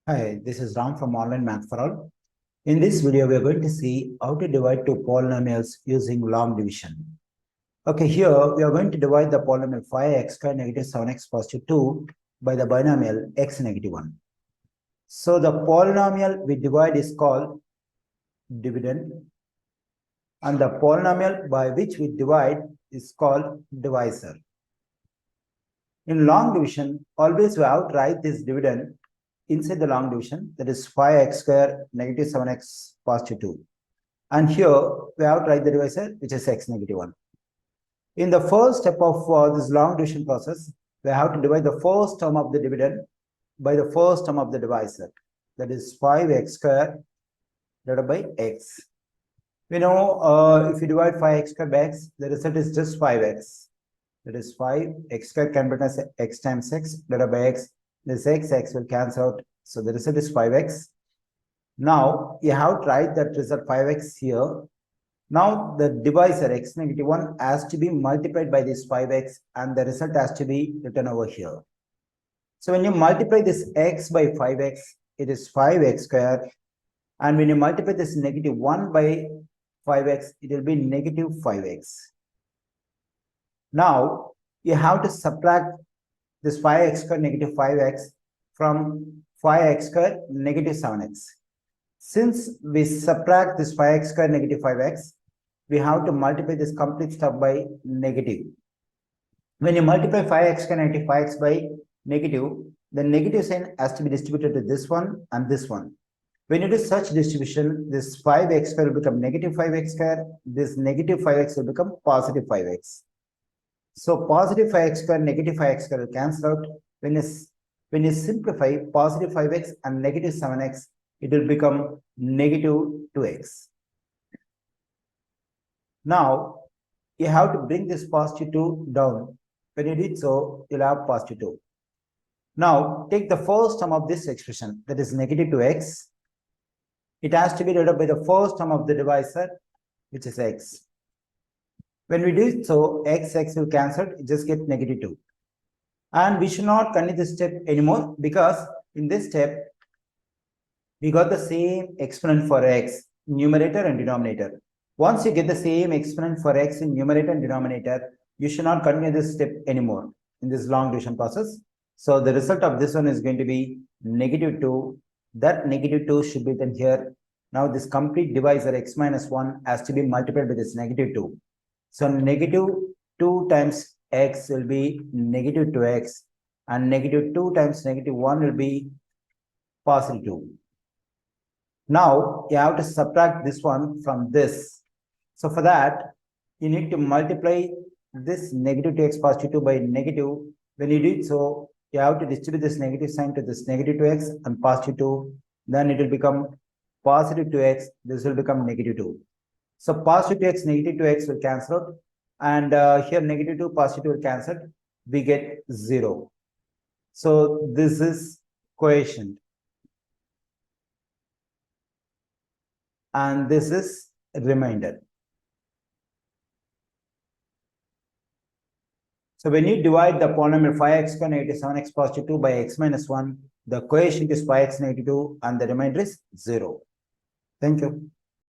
Hi, this is Ram from Online Math for All. In this video, we are going to see how to divide two polynomials using long division. Okay, here we are going to divide the polynomial 5x squared negative 7x positive 2 by the binomial x negative 1. So the polynomial we divide is called dividend, and the polynomial by which we divide is called divisor. In long division, always we have to write this dividend inside the long division, that is 5x squared negative 7x positive 2. And here we have to write the divisor, which is x negative 1. In the first step of this long division process, we have to divide the first term of the dividend by the first term of the divisor, that is 5x squared divided by x. We know if you divide 5x squared by x, the result is just 5x. That is 5x squared can be written as x times x divided by x. This x will cancel out. So the result is 5x. Now you have to write that result 5x here. Now the divisor x negative 1 has to be multiplied by this 5x and the result has to be written over here. So when you multiply this x by 5x, it is 5x squared. And when you multiply this negative 1 by 5x, it will be negative 5x. Now you have to subtract this 5x squared negative 5x from 5x squared negative 7x. Since we subtract this 5x squared negative 5x, we have to multiply this complete stuff by negative. When you multiply 5x squared negative 5x by negative, the negative sign has to be distributed to this one and this one. When you do such distribution, this 5x squared will become negative 5x squared, this negative 5x will become positive 5x. So positive 5x squared, negative 5x squared will cancel out. When you simplify positive 5x and negative 7x, it will become negative 2x. Now, you have to bring this positive 2 down. When you did so, you'll have positive 2. Now, take the first term of this expression, that is negative 2x. It has to be divided by the first term of the divisor, which is x. When we do so, x will cancel, it just gets negative 2. And we should not continue this step anymore because in this step, we got the same exponent for x, numerator and denominator. Once you get the same exponent for x in numerator and denominator, you should not continue this step anymore in this long division process. So the result of this one is going to be negative 2. That negative 2 should be then here. Now this complete divisor x minus 1 has to be multiplied by this negative 2. So negative 2 times x will be negative 2x and negative 2 times negative 1 will be positive 2. Now you have to subtract this one from this. So for that, you need to multiply this negative 2x positive 2 by negative. When you do so, you have to distribute this negative sign to this negative 2x and positive 2. Then it will become positive 2x. This will become negative 2. So positive 2x, negative 2x will cancel out. And here negative 2, positive 2 will cancel. We get 0. So this is quotient. And this is remainder. So when you divide the polynomial 5x squared negative 7x positive 2 by x minus 1, the quotient is 5x negative 2 and the remainder is 0. Thank you.